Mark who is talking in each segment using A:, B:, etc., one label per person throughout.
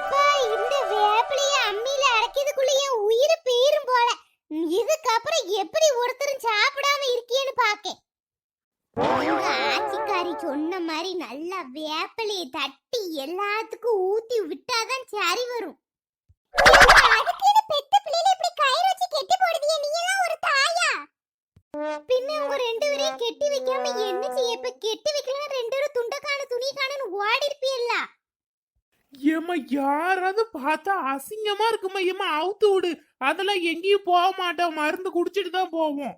A: எப்பா இந்த வேப்பிலைய அம்மியில அரைக்கிறதுக்குள்ளேயே உயிர் போயிரும் போல. இதுக்கப்புறம் எப்படி ஒருத்தரும் சாப்பிடாம இருக்கேன்னு பாக்கேன். உங்க ஆச்சிக்காரி சொன்ன மாதிரி நல்லா வேப்பிலையை தட்டி எல்லாத்துக்கும் ஊத்தி விட்டாதான் சரி வரும். அதுக்குன்னு பெத்த பிள்ளைல இப்படி கயிறு வச்சு கெட்டி போடுதியே, நீ எல்லாம் ஒரு தாயா? பின்ன உங்க ரெண்டு பேரையும் கெட்டி வைக்காம என்ன செய்ய? இப்ப கெட்டி வைக்கலாம் ரெண்டு பேரும் துண்டக்கான துணிக்கானு ஓடி இருப்பீல்ல.
B: ஏமா யாராவது பார்த்தா அசிங்கமா இருக்குமா? ஏமா அவுத்து விடு. அதெல்லாம் எங்கேயும் போக மாட்டோம், மருந்து குடிச்சிட்டு தான் போவோம்.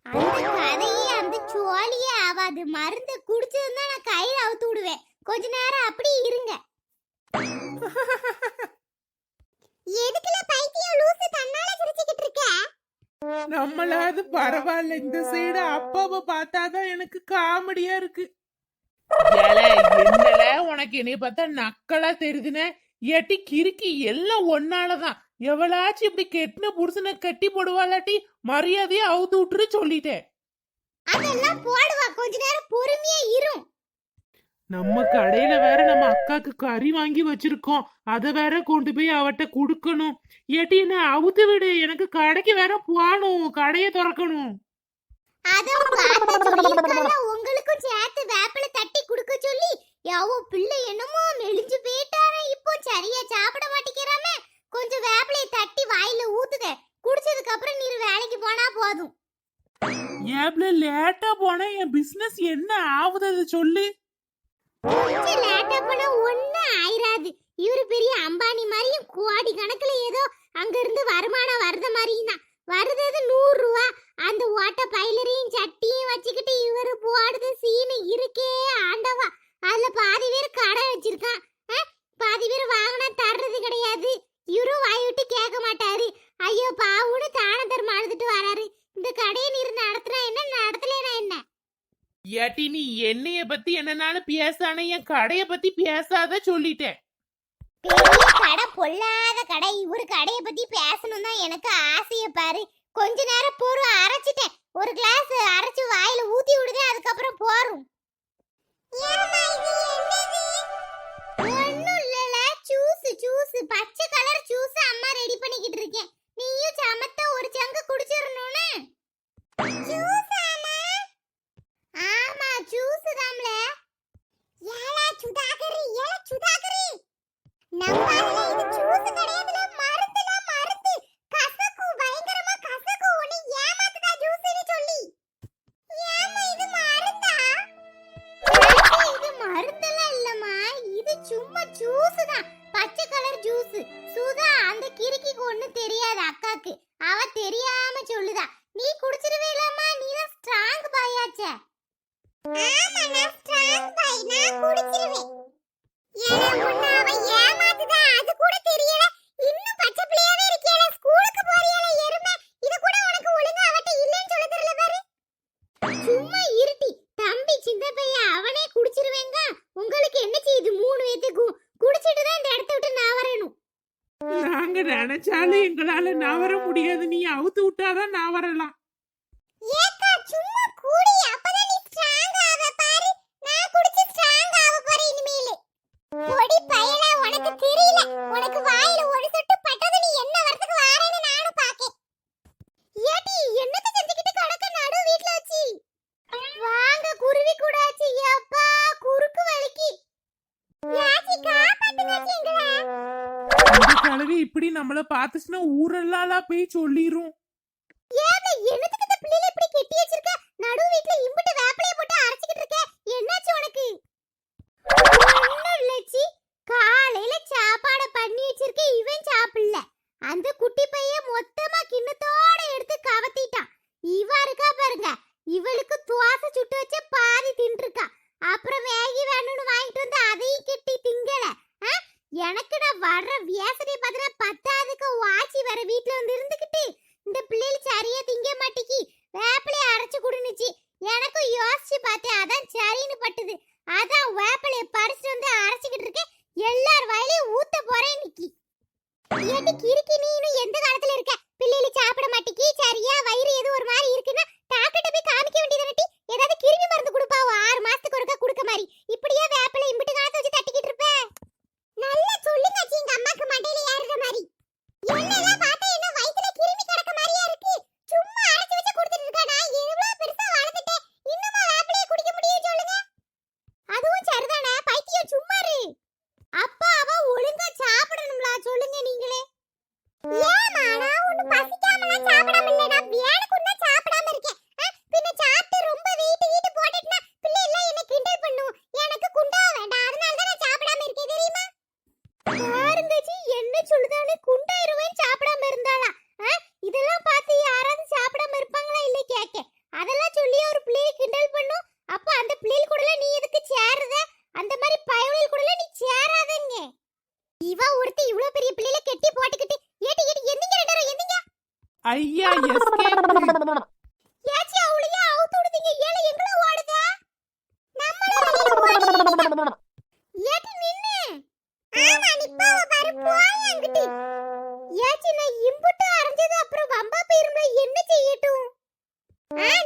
A: அந்த கதையே அந்த சோழியே ஆவாது. மருந்து குடிச்சதுன்னா நான் கயிறு அவுத்து விடுவேன். கொஞ்ச நேரம் அப்படி இருங்க. எதுக்குல பைத்தியம் லூசு தன்னால சிரிச்சிட்டு இருக்க?
B: நம்மளாவது பரவாயில்ல, இந்த சைடு அப்பாவை பார்த்தாதான் எனக்கு காமெடியா இருக்கு. என்னல உனக்கு என்னைய பார்த்தா நக்கலா தெரியுதுன்னு ஏட்டி கிறுக்கி எல்லாம் ஒன்னாலதான். எவளாச்சும் இப்படி கெட்டின புருஷனை கட்டி போடுவாளாட்டி மரியாதையா அவுத்து விட்டுரு சொல்லிட்டேன்.
A: அதெல்லாம் போடுவா, கொஞ்ச நேரம் பொறுமையா இரும்.
B: நம்ம கடையில வேற நம்ம அக்காக்கு கறி வாங்கி வச்சிருக்கோம், அத வேற கொண்டு போய் அவட்ட குடுக்கணும். ஏட்டி என்ன அவுத்து விடு, எனக்கு கடைக்கு வேற போகணும், கடையை திறக்கணும்.
A: உங்களுக்கும் சேர்த்து வேப்பில தட்டி குடுக்க சொல்லி யாவோ பிள்ளை என்னமோ மெலிஞ்சு போயிட்டாரே, இப்போ சரியா சாப்பிட மாட்டேங்கிறாமே. கொஞ்சம் வேப்பிலையை தட்டி வாயில ஊத்துத, குடிச்சதுக்கு அப்புறம் நீர் வேலைக்கு போனா போதும்.
B: ஏப்ல லேட்டா போனா என் பிசினஸ் என்ன ஆகுது சொல்லு.
A: கொஞ்சம் லேட்டா போனா ஒண்ணும் ஆயிராது. இவரு பெரிய அம்பானி மாதிரியும் கோடி கணக்குல ஏதோ அங்க இருந்து வருமானம் வருத மாதிரியும் தான் வருது. 100 ரூபா அந்த ஓட்ட பைலரையும் சட்டியும் வச்சுக்கிட்டு இவரு போடுது சீனு இருக்கே ஆண்டவா. அதுல பாதி பேர் கடை வச்சிருக்கான், பாதி பேர் வாங்கினா தர்றது கிடையாது. இவரும் வாய் விட்டு கேட்க மாட்டாரு. ஐயோ பாவுன்னு தான தர்மம் அழுதுட்டு வராரு. இந்த கடையை நீர் நடத்துனா என்ன, நடத்தலைனா என்ன?
B: ஏட்டி நீ என்னைய பத்தி என்னனாலும் பேசானே, என் கடைய பத்தி பேசாத சொல்லிட்டேன்.
A: பெரிய கடை பொல்லாத கடை, இவரு கடையை பத்தி பேசணும் தான் எனக்கு ஆசைய பாரு. கொஞ்ச நேரம் பொறு, அரைச்சிட்டேன். ஒரு கிளாஸ் அரைச்சு வாயில ஊத்தி விடுதே, அதுக்கப்புறம் போறோம். ஒண்ணும் இல்லல, ஜூஸ் பச்சை கலர் ஜூஸ் அம்மா ரெடி பண்ணிக்கிட்டு இருக்கேன். நீயும் சமத்தா ஒரு சங்கு குடிச்சிரணும்னு. ஆமா ஜூஸ் தாம்ல. ஏலா சுதாகரி, நம்மால இது ஜூஸ் கிடையாதுல, மருந்துல மருந்து. கசக்கு, பயங்கரமா கசக்கு. உன்னை ஏமாத்துதா ஜூஸ்னு சொல்லி. ஏமா இது மருந்தா? இது மருந்தெல்லாம் இல்லம்மா, இது சும்மா ஜூஸ் தான், பச்சை கலர் ஜூஸ். சுதா அந்த கிறுக்கிக்கு ஒண்ணும் தெரியாது அக்காக்கு, அவ தெரியாம சொல்லுதா. நீ குடிச்சிருவே இல்லம்மா, நீ தான் ஸ்ட்ராங் பாயாச்சே. ஆமா நான் ஸ்ட்ராங் பாய், நான் குடிச்சிருவேன்.
B: நாங்க நினைச்சாலும் எங்களால நவர முடியாது, நீ அவுத்து விட்டாதான் நான் வரலாம். இப்படி நம்மள பாத்துச்சுன்னா ஊரெல்லாம் போய் சொல்லிரும்.
A: என்னத்துக்கு இந்த பிள்ளைல இப்படி கெட்டி வச்சிருக்க? நடு வீட்ல இம்புட்டு வேப்பிலைய போட்டு அரைச்சிட்டு இருக்க, என்னாச்சு உனக்கு? ஒண்ணும் இல்லச்சி, காலையில சாப்பாட பண்ணி வச்சிருக்க, இவன் சாப்பிடல. அந்த குட்டி பையன் மொத்தமா கிண்ணத்தோட எடுத்து கவத்திட்டான். இவ இருக்கா பாருங்க, இவளுக்கு தோசை சுட்டு வச்ச பாதி தின்றுக்கா. அப்புறம் வேகி வேணும்னு வாங்கிட்டு வந்து அதையும் கெட்டி திங்கல. எனக்கு நான் வர்ற வியாசனை பார்த்தா பத்தாதுக்கு வாச்சி வர வீட்ல வந்து இருந்துகிட்டு இந்த பிள்ளைகள் சரியா திங்க மாட்டிக்கி வேப்பிலைய அரைச்சு குடுனுச்சு. எனக்கும் யோசிச்சு பார்த்தேன், அதான் சரின்னு பட்டுது. அதான் வேப்பிலைய பறிச்சுட்டு வந்து அரைச்சிக்கிட்டு இருக்கேன். எல்லார் வாயிலையும் ஊத்த போறேன் நிக்கி. ஏட்டி கிறுக்கி, நீ இன்னும் எந்த காலத்துல இருக்க? பிள்ளைகள் சாப்பிட மாட்டிக்கி, சரியா வயிறு எது ஒரு மாதிரி இருக்குன்னா டாக்டர்கிட்ட போய் காமிக்க வேண்டியதானட்டி. ஏதாவது கிருமி மருந்து கொடுப்பாவோ 6 மாசத்துக்கு ஒருக்கா கொடுக்க மாதிரி. இப்படியே வேப்பிலை இம்பிட்டு காலத்தை வச்சு தட்டிக்கிட்டு இருப்ப? நல்லா சொல்லுங்க. இவ்வளவு பெரிய பிள்ளைல கெட்டி போட்டுக்கிட்டு ஏடி ஏடி எந்திங்க ரெண்டரும் எந்திங்க.
B: ஐயா எஸ்கேப்.
A: ஏச்சி அவளையே அவுத்து விடுதீங்க. ஏல எங்கள ஓடுங்க. நம்மள ஏடி நின்னு. ஆமா நிப்பாவ பாரு போய் அங்கிட்டு. ஏச்சி நான் இம்புட்டு அரைஞ்சது அப்புறம் வம்பா போயிரும்ல என்ன செய்யட்டும்?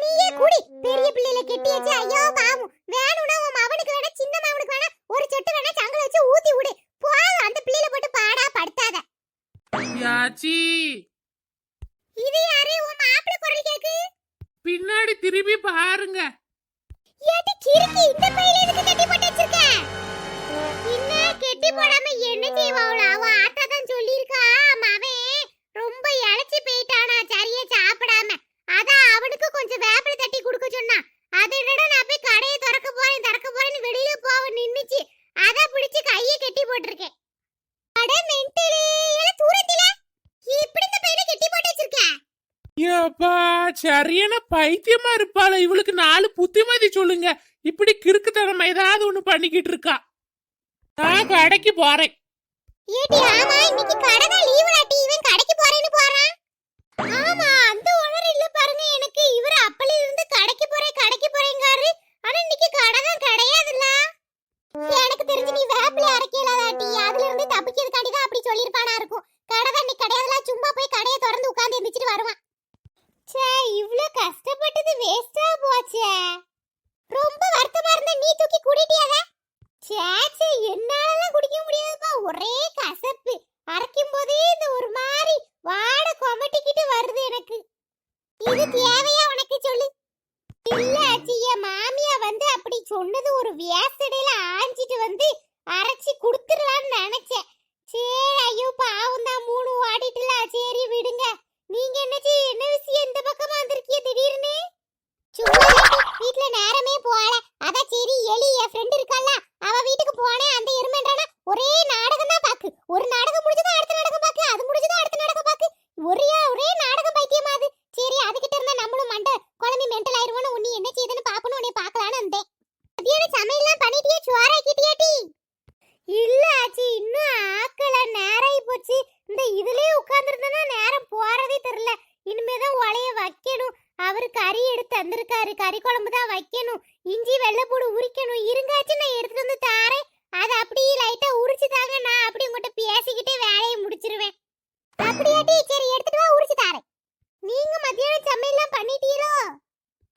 A: நீயே குடி. பெரிய பிள்ளைல கெட்டியாச்சு. ஐயோ பாவம். வேணும்னா உன் மவனுக்கு வேணா சின்ன மவனுக்கு வேணா ஒரு சொட்டு வேணா சங்கல வச்சு ஊத்தி விடு. போய் அந்த பிள்ளைல போட்டு பாடா படுத்தாத.
B: யாச்சி
A: இது யாரு உன் மாப்பிள்ளை குரல் கேக்கு?
B: பின்னாடி திரும்பி பாருங்க.
A: ஏடி கிறுக்கி இந்த பையில எதுக்கு கட்டி போட்டு வச்சிருக்க? இன்ன கெட்டி போடாம என்ன செய்வாளா? அவ ஆத்தா தான் சொல்லிருக்கா மவன் ரொம்ப இளைச்சி போயிட்டானா சரியா சாப்பிடாம. அதான் அவனுக்கு கொஞ்சம் வேப்பிலை தட்டி கொடுக்க சொன்னா. அதை என்னடா நான் போய் கடையை திறக்க போறேன்னு வெளியில போவ நின்னுச்சு. அத பிடிச்சு கையை கட்டி போட்டிருக்கேன். அட மென்டலி எல தூரத்தில இப்படி இந்த பையில கட்டி போட்டு வச்சிருக்க?
B: ஏப்பா சரியான பைத்தியமா இருப்பாள. இவளுக்கு 4 புத்திமதி சொல்லுங்க. இப்படி கிறுக்குத்தனமா ஏதாவது ஒண்ணு பண்ணிக்கிட்டு இருக்கா. நான் கடைக்கு போறேன்.
A: ஏடி ஆமா இன்னைக்கு கடை தான் லீவுடாட்டி. இவன் கடைக்கு போறேன்னு போறான். ஆமா அந்த ஓனர் இல்ல பாருங்க. எனக்கு இவர் அப்பல இருந்து கடைக்கு போறேங்காரு. ஆனா இன்னைக்கு கடை தான் கிடையாதுல்ல. எனக்கு தெரிஞ்சு நீ வேப்பிலை அரைக்கலாதாட்டி. அதுல இருந்து தப்பிக்கிறதுக்காண்டி தான் அப்படி சொல்லிருப்பானா இருக்கும். கடை தான் இன்னைக்கு கிடையாதுல. சும்மா போய் கடையை திறந்து உட்கார்ந்து எந்திரிச்சிட்டு வருவான். ச்சே இவ்ளோ கஷ்டப்பட்டது வேஸ்டா போச்சே. ரொம்ப வருத்தமா இருந்தா நீ தூக்கி குடிட்டியாத? சேச்சே என்னாலலாம் குடிக்க முடியாதுப்பா. ஒரே கசப்பு. அரைக்கும் போதே இந்த ஒரு மாதிரி வாட கொமட்டிக்கிட்டு வருது எனக்கு. இது தேவையா உனக்கு சொல்லு? இல்ல அச்சிய மாமியா வந்து அப்படி சொன்னது ஒரு வியாசடையில ஆஞ்சிட்டு வந்து அரைச்சி குடுத்துடலான்னு நினைச்சேன். சரி ஐயோ பாவம் தான் 3 வாடிட்டுல. சரி விடுங்க. நீங்க என்ன விஷயம் இந்த பக்கமா வந்திருக்கீங்க திடீர்னு? சும்மா வீட்ல நேரமே போல. அதான் சரி எலி என் ஃப்ரெண்ட் இருக்கால அவ வீட்டுக்கு போனேன். அந்த எருமைன்றானா ஒரே நாடகம் தான் பாக்கு. ஒரு நாடகம் முடிஞ்சதா அடுத்த நாடகம் பாக்கு. அது முடிஞ்சதா அடுத்த நாடகம் பாக்கு. ஒரே நாடகம் பைத்தியமா அது. சரி அதுகிட்ட இருந்தா நம்மளும் மண்டை குழம்பி மென்டல் ஆயிருவோன்னு உன்னை என்ன செய்யுதுன்னு பாப்பணும் உன்னை பார்க்கலான்னு வந்தேன். மதியான சமையல்லாம் பண்ணிட்டியே சோறாக்கிட்டியாட்டி? இல்ல ஆச்சி இன்னும் ஆக்கல. நேராயி போச்சு. இந்த இதுலயே உட்கார்ந்துருந்தனா நேரம் போறதே தெரியல. இனிமேதான் உலைய வைக்கணும். அவரு கறி எடுத்து தந்திருக்காரு. கறி குழம்பு தான் வைக்கணும். இஞ்சி வெள்ளைப்பூடு உரிக்கணும். இருங்காச்சு நான் எடுத்துட்டு வந்து தாரேன். அதை அப்படியே லைட்டா உரிச்சு தாங்க. நான் அப்படி உங்ககிட்ட பேசிக்கிட்டே வேலையை முடிச்சிருவேன். அப்படியாட்டி சரி எடுத்துட்டு வா உரிச்சு தாரேன். நீங்க மத்தியானம் சமையல்லாம் பண்ணிட்டீரோ?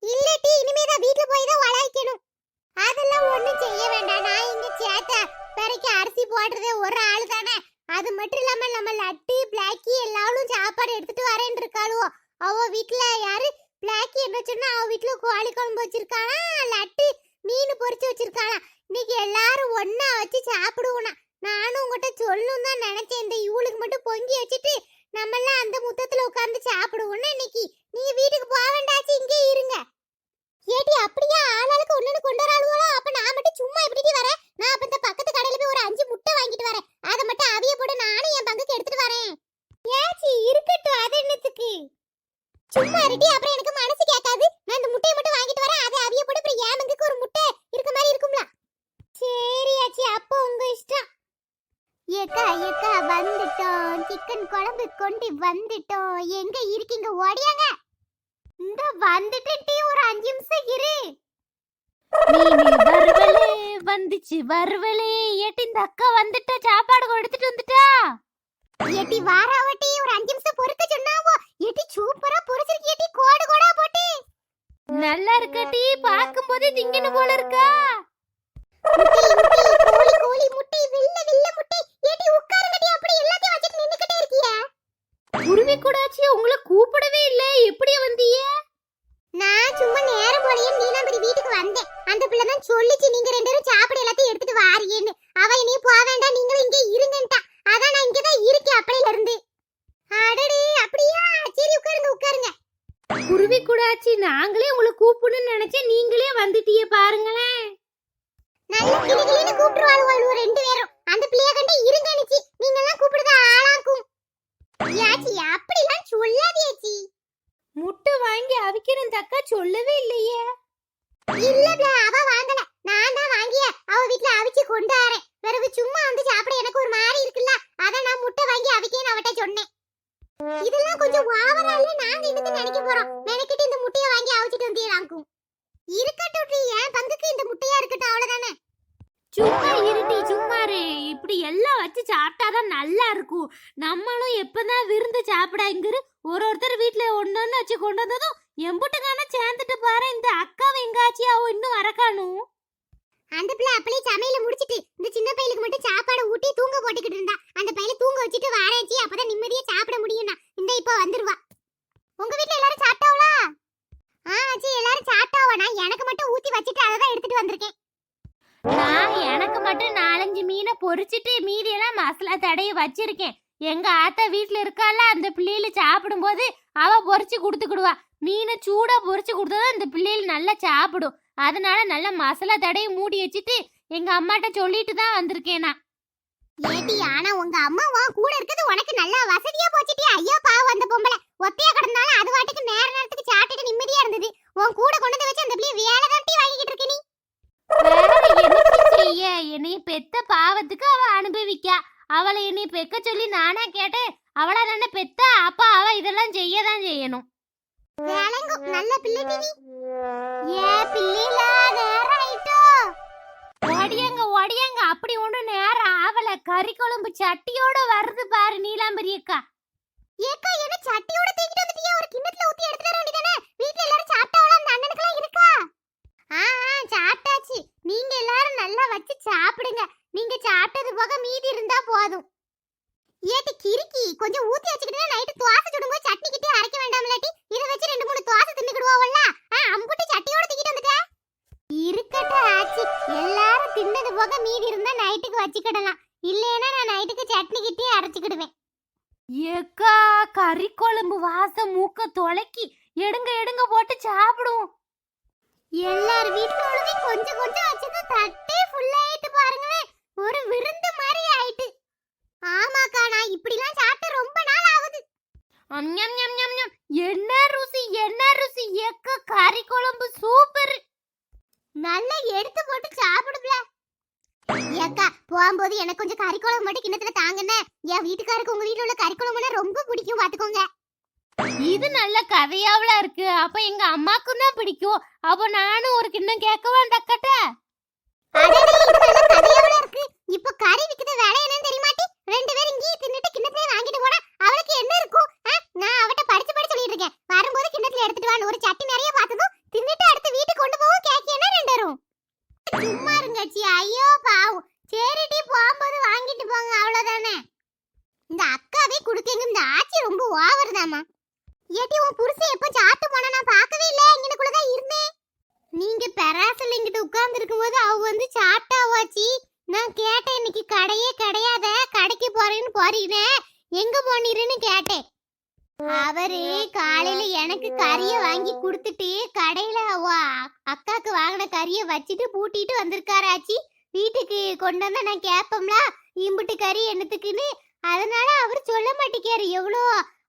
A: இல்லட்டி இனிமேதான் வீட்டுல போய் தான் உழைக்கணும். அதெல்லாம் ஒண்ணும் செய்ய வேண்டாம். நான் இங்க சேத்த பெரைக்கு அரிசி போடுறதே ஒரு ஆளு தானே. அது மட்டும் இல்லாம நம்ம லட்டு பிளாக்கி எல்லாரும் சாப்பாடு எடுத்துட்டு வரேன்னு இருக்காளுவோ. அவ வீட்டுல யாரு பிளாக்கி என்ன சொன்னா அவ வீட்டுல கோழி குழம்பு வச்சிருக்காளா, லட்டு மீன் பொரிச்சு வச்சிருக்காளா. இன்னைக்கு எல்லாரும் ஒண்ணா வச்சு சாப்பிடுவோனா. நானும் உங்ககிட்ட சொல்லணும் தான் நினைச்சேன். இந்த இவளுக்கு மட்டும் பொங்கி வச்சுட்டு நம்ம எல்லாம் அந்த முத்தத்துல உட்கார்ந்து சாப்பிடுவோம்னா. இன்னைக்கு நீங்க வீட்டுக்கு போக வேண்டாச்சு இங்கே இருங்க. ஏடி அப்படியே ஆளாளுக்கு ஒண்ணு கொண்டு வராளுவோ. அப்ப நான் மட்டும் சும்மா எப்படிடி வரேன்? நான் அப்ப இந்த பக்கத்து கடையில போய் ஒரு 5 முட்டை வாங்கிட்டு வரேன். அதை மட்டும் அவிய போட்டு நானும் என் பங்குக்கு எடுத்துட்டு வரேன். ஏச்சி இருக்கட்டும். அது என்னத்துக்கு? சும்மா இருடி. அப்புறம் எனக்கு மனசு கேட்காது. நான் இந்த முட்டையை மட்டும் வாங்கிட்டு வரேன். அதை அவிய போட்டு அப்புறம் என் பங்குக்கு ஒரு முட்டை இருக்க மாதிரி இருக்கும்ல. சரி ஆச்சி அப்போ உங்க இஷ்டம். ஏக்கா வந்துட்டோம். சிக்கன் குழம்பு கொண்டு வந்துட்டோம். எங்க இருக்கீங்க? ஓடியாங்க. இந்த வந்துட்டு ஒரு 5 நிமிஷம் இரு.
C: வருவலே வந்துச்சு வருவலே. ஏட்டி இந்த அக்கா வந்துட்டா. சாப்பாடு கொடுத்துட்டு வந்துட்டா.
A: ஏட்டி வாராவட்டி ஒரு 5 நிமிஷம் பொறுக்க சொன்னாவோ. ஏட்டி சூப்பரா பொரிச்சிருக்கீ. ஏட்டி கோடு கோடா போட்டு
C: நல்லா இருக்கட்டி. பாக்கும்போதே திங்கன போல இருக்கா.
A: முட்டை கோழி முட்டை வெள்ள முட்டை. ஏட்டி உட்காருங்கடி. அப்படி எல்லாத்தையும் வச்சிட்டு நின்னுக்கிட்டே இருக்கியா?
C: குருவி கூடாச்சி உங்களை கூப்பிடவே இல்ல. எப்படியே வந்தீங்க?
A: நான் சும்மா நேரம் போலயே நீலாம்பரி வீட்டுக்கு வந்தேன். அந்த பிள்ளை தான் சொல்லிச்சு நீங்க 2 பேரும் சாப்பிட எல்லாத்தையும் எடுத்துட்டு வாரியேன்னு. அவ இனி போக வேண்டாம் நீங்களும் இங்கே இருங்கன்ட்டா. அதான் நான் இங்க தான் இருக்கேன் அப்பையில இருந்து. அடடே அப்படியா? சரி உட்காருங்க.
C: குருவி கூடாச்சி நாங்களே உங்களை கூப்பிடணும்னு நினைச்சேன். நீங்களே வந்துட்டீங்க பாருங்களேன்.
A: நல்ல கிளிகிளின்னு கூப்பிடுவாளுவாளுவோ 2 பேரும். அந்த பிள்ளைய கண்டு இருங்கன்னுச்சு. நீங்க எல்லாம் கூப்பிடுதா ஆளாக்கும். யாச்சி அப்படிலாம் சொல்லாதேச்சி.
C: முட்டை வாங்கி அவிக்கணும் தக்கா சொல்லவே இல்லையே.
A: இல்ல அவ வாங்கல. நான் தான் வாங்கிய அவ வீட்ல அவிச்சு கொண்டு வரேன். பிறகு சும்மா வந்து சாப்பிட எனக்கு ஒரு மாதிரி இருக்குல்ல. அத நான் முட்டை
C: சாப்பிட்டாதான் நல்லா இருக்கும். நம்மளும் எப்பதான் விருந்து சாப்பிடாங்கிரு ஒருத்தர் வீட்டுல ஒண்ணு வச்சு கொண்டு வந்ததும் எம்புட்டுக்கான சேர்ந்துட்டு பாரு. இந்த அக்காவை எங்காச்சும் அவ இன்னும் வரக்கானும்.
A: அந்த பிள்ளை அப்படியே சமையல முடிச்சிட்டு இந்த சின்ன பையலுக்கு மட்டும் சாப்பாடு ஊட்டி தூங்க போட்டுக்கிட்டு இருந்தா. அந்த பையல தூங்க வச்சுட்டு வாரேச்சி, அப்பதான் நிம்மதியா சாப்பிட முடியும்னா. இந்த இப்ப வந்துருவா. உங்க வீட்ல எல்லாரும் சாப்பிட்டாவளா? ஆச்சி எல்லாரும் சாப்பிட்டாவா? நான் எனக்கு மட்டும் ஊத்தி வச்சிட்டு அதை தான் எடுத்துட்டு வந்திருக்கேன்.
C: நான் எனக்கு மட்டும் 4-5 மீனை பொரிச்சிட்டு மீதியெல்லாம் மசாலா தடவி வச்சிருக்கேன். எங்க ஆத்தா வீட்டுல இருக்கால, அந்த பிள்ளைகள சாப்பிடும் போது அவ பொரிச்சு கொடுத்துக்கிடுவா. மீனை சூடா பொரிச்சு கொடுத்தாதான் இந்த பிள்ளைகள் நல்லா சாப்பிடும். அதனால நல்ல மசாலா தடவி மூடி வச்சுட்டு எங்க அம்மாட்ட சொல்லிட்டு தான் வந்திருக்கேன் நான்.
A: ஏடி, ஆனா உங்க அம்மா உன் கூட இருக்கிறது உனக்கு நல்லா வசதியா போச்சுட்டி. ஐயோ பாவம் அந்த பொம்பளை ஒத்தையா கிடந்தாலும் அது வாட்டுக்கு நேரத்துக்கு சாப்பிட்டுட்டு நிம்மதியா இருந்தது. உன் கூட கொண்டு வந்து வச்சு அந்த பிள்ளை வேலை தான் வாங்கிக்கிட்டு இருக்க நீ.
C: வேற என்ன செய்ய? என்னை பெத்த பாவத்துக்கு அவ அனுபவிக்கா. அவளை என்னை பெக்க சொல்லி நானா கேட்டேன். அவளா தானே பெத்தா, அப்பா அவ இதெல்லாம் செய்யதான் செய்யணும்.
A: வேலங்கும் நல்ல பிள்ளை நீ. ஏ பிள்ளைல நேரம் ஆயிட்டோ.
C: ஒடியாங்க அப்படி ஒண்ணு நேரம் ஆவல. கறி குழம்பு சட்டியோட வருது பாரு நீலாம்பரி அக்கா.
A: ஏக்கா என்ன சட்டியோட தூக்கிட்டு வந்துட்டியா? ஒரு கிண்ணத்துல ஊத்தி எடுத்துட்டு வர வேண்டியதானே? வீட்ல எல்லாரும் சாப்பிட்டாவளா? அந்த அண்ணனுக்குலாம் இருக்கா? சாப்பிட்டாச்சு. நீங்க எல்லாரும் நல்லா வச்சு சாப்பிடுங்க. நீங்க சாப்பிட்டது போக மீதி இருந்தா போதும். ஏட்டி கிறுக்கி, கொஞ்சம் ஊத்தி வச்சுக்கிட்டே நைட்டு தோசை சுடும்போது சட்னி கிட்டே அரைக்க வேண்டாம்லாட்டி? இத வச்சு 2-3 தோசை தின்னுக்கிடுவோம்ல. அம்புட்டு சட்டியோட தூக்கிட்டு வந்துட்டா. இருக்கட்டும் ஆச்சி, எல்லாரும் தின்னது போக மீதி இருந்தா நைட்டுக்கு வச்சுக்கிடலாம். இல்லைன்னா நான் நைட்டுக்கு சட்னி கிட்டே அரைச்சுக்கிடுவேன்.
C: ஏக்கா கறி குழம்பு வாசம் மூக்க தொலைக்கி எடுங்க போட்டு சாப்பிடுவோம்.
A: எல்லார் வீட்டுலயும் கொஞ்சம் கொஞ்சம் வச்சது தட்டே ஃபுல் ஆயிட்டு பாருங்களேன். ஒரு விருந்து மாதிரி ஆயிட்டு. ஆமாக்கா, நான் இப்படிலாம் சாப்பிட்டு ரொம்ப நாள் ஆகுது.
C: என்ன ருசி ஏக்கா, கறி குழம்பு சூப்பர்.
A: நல்லா எடுத்து போட்டு சாப்பிடுப்ல. ஏக்கா போகும்போது எனக்கு கொஞ்சம் கறி குழம்பு மட்டும் கிண்ணத்துல தாங்கண்ணே. என் வீட்டுக்காருக்கு உங்க வீட்டுல உள்ள கறி குழம்புனா ரொம்ப பிடிக்கும் பாத்துக்கோங்க.
C: இது நல்ல கதையாவல இருக்கு. அப்ப எங்க அம்மாக்கும் தான் பிடிக்கும். அப்ப நானும் ஒரு கிண்ணம் கேட்கவா அந்த அக்கட்ட?
A: இப்ப கறி விக்கிற வேலை என்னன்னு தெரியுமாட்டி? 2 பேரும் இங்கேயே தின்னுட்டு கிண்ணத்துல வாங்கிட்டு போனா அவளுக்கு என்ன இருக்கும்? நான் அவட்ட படிச்சு சொல்லிட்டு இருக்கேன். வரும்போது கிண்ணத்துல எடுத்துட்டு வான்னு. ஒரு சட்டி நிறைய பார்த்ததும் தின்னுட்டு அடுத்து வீட்டுக்கு கொண்டு போவோம். கேக்கியனா 2 வரும். சும்மா இருங்கச்சி. ஐயோ பாவம். சரிட்டி, போகும்போது வாங்கிட்டு போங்க, அவ்வளவுதானே. இந்த அக்காவே குடுக்கங்க. இந்த ஆச்சி ரொம்ப ஓவர் தாமா. ஏட்டி உன் புருஷன் எப்ப சாப்பிட்டு போனா? நான் பார்க்கவே இல்ல, இங்கனக்குள்ளதான் இருந்தேன். நீங்க பெராசல் இங்கிட்ட உட்கார்ந்து இருக்கும்போது அவ வந்து சாப்பிட்டாவாச்சி. நான் கேட்டேன், இன்னைக்கு கடையே கிடையாத, கடைக்கு போறேன்னு போறீனே, எங்க போனீருன்னு கேட்டேன். அவரு காலையில எனக்கு கறிய வாங்கி கொடுத்துட்டு கடையில அக்காக்கு வாங்கின கறிய வச்சுட்டு பூட்டிட்டு வந்திருக்காராச்சி. வீட்டுக்கு கொண்டு வந்தா நான் கேப்பம்ல, இம்புட்டு கறி என்னத்துக்குன்னு. அதனால அவர் சொல்ல மாட்டேங்காரு எவ்வளோ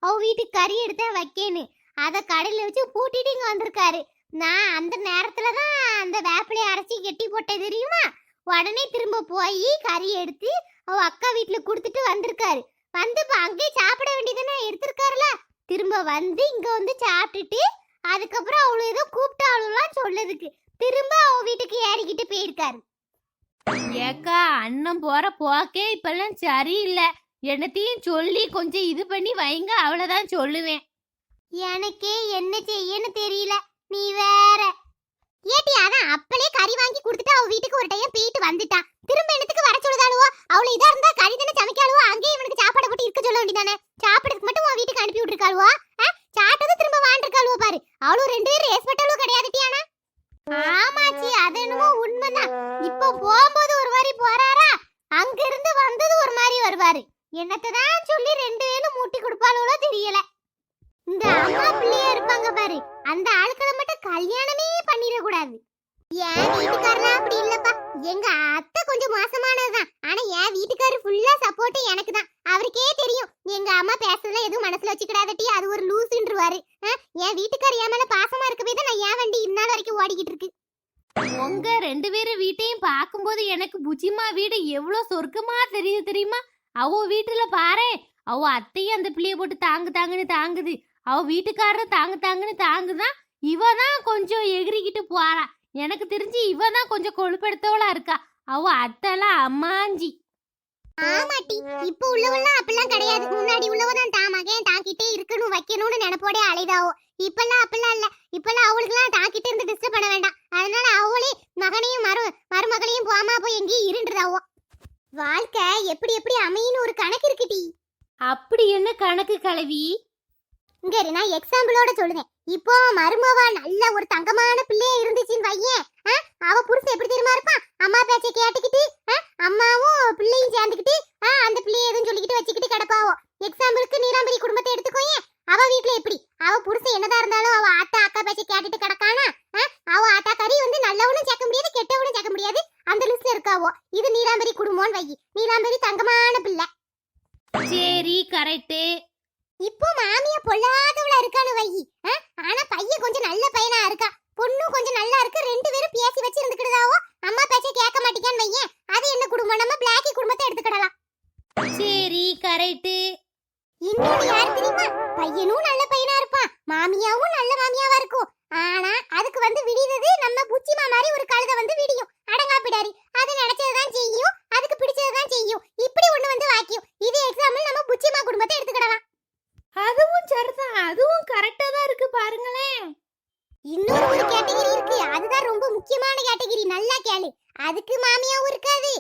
A: அவ வீட்டுக்கு கறி எடுத்தா வைக்கேன்னு. அத கடையில வச்சு பூட்டிட்டு இங்க வந்திருக்காரு. நான் அந்த நேரத்துலதான் அந்த வேப்பிலையை அரைச்சி கெட்டி போட்டேன் தெரியுமா? உடனே திரும்ப போய் கறி எடுத்து அவ அக்கா வீட்டுல குடுத்துட்டு வந்திருக்காரு. வந்து அங்கே சாப்பிட வேண்டியதுன்னு எடுத்திருக்காருல. திரும்ப வந்து இங்க வந்து சாப்பிட்டுட்டு அதுக்கப்புறம் அவளு ஏதோ கூப்பிட்டாளுலாம் சொல்லதுக்கு திரும்ப அவ வீட்டுக்கு ஏறிக்கிட்டு போயிருக்காரு.
C: ஏக்கா அண்ணன் போற போக்கே இப்பெல்லாம் சரியில்லை. என்னத்தையும் சொல்லி கொஞ்சம் இது பண்ணி வைங்க, அவ்வளவுதான் சொல்லுவேன்.
A: எனக்கே என்ன செய்யன்னு தெரியல. நீ வேற. ஏட்டி அதான் அப்பளே கறி வாங்கி கொடுத்துட்டு அவ வீட்டுக்கு ஒரு டைம் போயிட்டு வந்துட்டான். திரும்ப என்னத்துக்கு வர சொல்லுதாளுவோ? அவளை இதா இருந்தா கறி தானே சமைக்காளுவோ, அங்கேயே இவனுக்கு சாப்பாடு போட்டு இருக்க சொல்ல வேண்டியதானே. சாப்பிடறதுக்கு மட்டும் உன் வீட்டுக்கு அனுப்பி விட்டுருக்காளுவோ? சாப்பிட்டது திரும்ப வாண்டிருக்காளுவோ பாரு. அவளும் 2 பேரும் ரேஸ்பட்டாலும் கிடையாதுட்டியானா? ஆமாச்சி, அது என்னமோ உண்மைதான். இப்ப போகும்போது ஒரு மாதிரி போறாரா, அங்க இருந்து வந்தது ஒரு மாதிரி வருவாரு. என்னத்தான் சொல்லி 2 பேரும் மூட்டி கொடுப்பாளோ தெரியல. இந்த அம்மா பிள்ளையா இருப்பாங்க பாரு, அந்த ஆளுக்களை மட்டும் கல்யாணமே பண்ணிட கூடாது. என் வீட்டுக்காரலாம் அப்படி இல்லப்பா. எங்க அத்தை கொஞ்சம் மோசமானதுதான். ஆனா என் வீட்டுக்காரர் ஃபுல்லா சப்போர்ட் எனக்கு தான். அவருக்கே தெரியும் எங்க அம்மா பேசுறதுல எதுவும் மனசுல வச்சுக்கிடாதட்டி, அது ஒரு லூசுன்றுவாரு. என் வீட்டுக்காரர் என் மேல பாசமா இருக்கவே தான் நான் என் வண்டி இந்நாள் வரைக்கும் ஓடிக்கிட்டு இருக்கு.
C: உங்க 2 பேரும் வீட்டையும் பார்க்கும்போது எனக்கு புச்சிமா வீடு எவ்வளவு சொர்க்கமா தெரியுது தெரியுமா? அவ வீட்டுல பாரு, அவ அத்தையும் அந்த பிள்ளைய போட்டு தாங்குன்னு தாங்குது. அவ வீட்டுக்காரரும் தாங்குன்னு தாங்குதான். இவ தான் கொஞ்சம் எகிரிக்கிட்டு போறா. எனக்கு தெரிஞ்சு இவ தான் கொஞ்சம் கொழுப்பெடுத்தவளா இருக்கா. அவ அத்தைலாம் அம்மாஞ்சி.
A: ஆமாட்டி, இப்ப உள்ளவெல்லாம் அப்பெல்லாம் கிடையாது. முன்னாடி உள்ளவதான் தான் மகன் தாங்கிட்டே இருக்கணும் வைக்கணும்னு நினைப்போடே அலைதாவோ. இப்பெல்லாம் அப்பெல்லாம் இல்ல. இப்பெல்லாம் அவளுக்குலாம் தாங்கிட்டே இருந்து டிஸ்டர்ப் பண்ண வேண்டாம். அதனால அவளே மகனையும் மருமகளையும் போமா போய் எங்கேயும் இருண்டுறாவோ. வாழ்க்கை எப்படி எப்படி அமையின்னு ஒரு கணக்கு இருக்குடி.
C: அப்படி என்ன கணக்கு கலவி?
A: இங்க இரு, நான் எக்ஸாம்பிளோட சொல்லுவேன். இப்போ மருமவா நல்ல ஒரு தங்கமான பிள்ளைய இருந்துச்சுன்னு வையேன், அவ புருஷன் எப்படி தெரியுமா இருப்பான்? அம்மா பேச்சை கேட்டுக்கிட்டு அம்மாவும் பிள்ளையும் சேர்ந்துக்கிட்டு அந்த பிள்ளைய எதுவும் சொல்லிக்கிட்டு வச்சுக்கிட்டு கிடப்பாவோ. எக்ஸாம்பிளுக்கு நீலாம்பரி குடும்பத்தை எடுத்துக்கோயேன். அவ வீட்டுல எப்படி அவ புருஷன் என்னதான் இருந்தாலும் அவ ஆத்தா அக்கா பேச்சை கேட்டுட்டு கிடக்கானா? அவ ஆத்தா கறி வந்து நல்லவனும் சேர்க்க முடியாது கெட்டவனும் சேர்க்க முடியாது, அந்த லிஸ்ட்ல இருக்காவோ. இது நீலாம்பரி குடும்பம்னு வை. நீலாம்பரி தங்கமான பிள்ளை.
C: சரி, கரெக்ட்.
A: இப்போ மாமியா பொல்லாதவளா இருக்கானு வை. ஆனா பையன் கொஞ்சம் நல்ல பையனா இருக்கா, பொண்ணும் கொஞ்சம் நல்லா இருக்கு. ரெண்டு பேரும் பேசி வச்சு இருந்துக்கிடுதாவோ. அம்மா பேச்ச கேட்க மாட்டேங்கான்னு வையேன், அது என்ன குடும்பம்? நம்ம பிளாக்கி குடும்பத்தை எடுத்துக்கிடலாம்.
C: சரி, கரெக்ட்.
A: இன்னொன்னு யாரு தெரியுமா? பையனும் நல்ல பையனா இருப்பான், மாமியாவும் நல்ல மாமியாவா இருக்கும். ஆனா அதுக்கு வந்து விடியது நம்ம புச்சிமா மாதிரி ஒரு கழுத வந்து விடியும். அடங்கா பிடாரி, அது நினைச்சதுதான் செய்யும், அதுக்கு பிடிச்சதுதான் செய்யும். இப்படி ஒண்ணு வந்து வாக்கியம். இது எக்ஸாம்பிள் நம்ம புச்சிமா குடும்பத்தை எடுத்துக்கிடலாம்.
C: அதுவும் சரிதான், அதுவும் கரெக்டா தான் இருக்கு பாருங்களேன்.
A: இன்னொரு ஒரு கேட்டகரி இருக்கு, அதுதான் ரொம்ப முக்கியமான கேட்டகரி. நல்லா கேளு. அதுக்கு மாமியாவும் இருக்காது,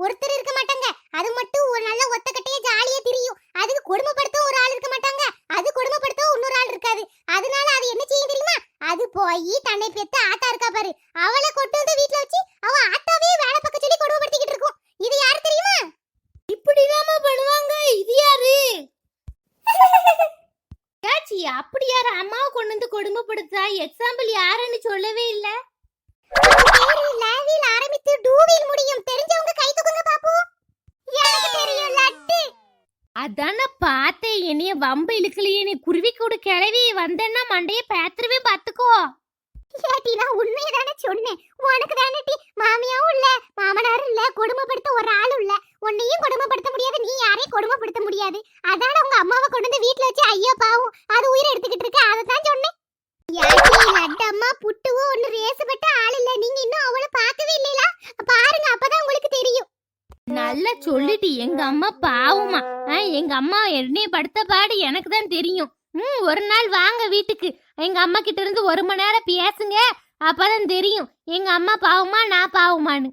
A: ஒருத்தர் இருக்க மாட்டாங்க. அது மட்டும் ஒரு நல்ல ஒத்தக்கட்டையே ஜாலியா திரியும். அதுக்கு கொடுமைப்படுத்த ஒரு ஆள் இருக்க மாட்டாங்க, அது கொடுமைப்படுத்த இன்னொரு ஆள் இருக்காது. அதனால அது என்ன செய்யும் தெரியுமா? அது போய் தன்னை பெத்த ஆத்தா இருக்கா பாரு, அவளை கொண்டு வந்து வீட்டுல வச்சு அவ ஆத்தாவே வேலை பக்க சொல்லி கொடுமைப்படுத்திக்கிட்டு இருக்கும். இது யாரு தெரியுமா?
C: இப்படிதாம்மா பண்ணுவாங்க. இது யாரு? ஏச்சி, அப்படி யாரு அம்மாவை கொண்டு வந்து கொடுமைப்படுத்தா? எக்ஸாம்பிள் யாருன்னு சொல்லவே இல்ல.
A: பேரு லாவில் ஆரம்பித்து டூவில் முடியும். தெரிஞ்சவங்க கை தூக்குங்க பாப்போம். எனக்கு தெரியும், லட்டு.
C: அதான பார்த்தேன். என்னைய வம்பு இழுக்கலையே. நீ குருவி கூட கிளவி வந்தேன்னா மண்டைய பேத்துருவே பாத்துக்கோ.
A: ஏட்டி, நான் உண்மையை தானே சொன்னேன். உனக்கு தானே டி மாமியாவும் இல்ல மாமனாரும் இல்ல, கொடுமைப்படுத்த ஒரு ஆளும் இல்ல. உன்னையும் கொடுமைப்படுத்த முடியாது, நீ யாரையும் கொடுமைப்படுத்த முடியாது. அதான உங்க அம்மாவை கொண்டு வந்து வீட்டுல வச்சு ஐயோ பாவம் அது உயிரை எடுத்துக்கிட்டு இருக்கு, அதை தான் சொன்னேன். ஏட்டி, லட்டு அம்மா புட்டுவோ ஒன்னு ரேசுபட்ட ஆள் இல்ல. நீங்க இன்னும் அவளை பார்க்கவே இல்லையா? பாருங்க, அப்பதான் உங்களுக்கு தெரியும்.
C: நல்லா சொல்லிட்டு. எங்க அம்மா பாவமா. எங்க அம்மா என்னைய படுத்த பாடு எனக்கு தான் தெரியும். ஒரு நாள் வாங்க வீட்டுக்கு, எங்க அம்மா கிட்ட இருந்து 1 மணி நேரம் பேசுங்க, அப்பதான் தெரியும் எங்க அம்மா பாவமா நான் பாவமான்னு.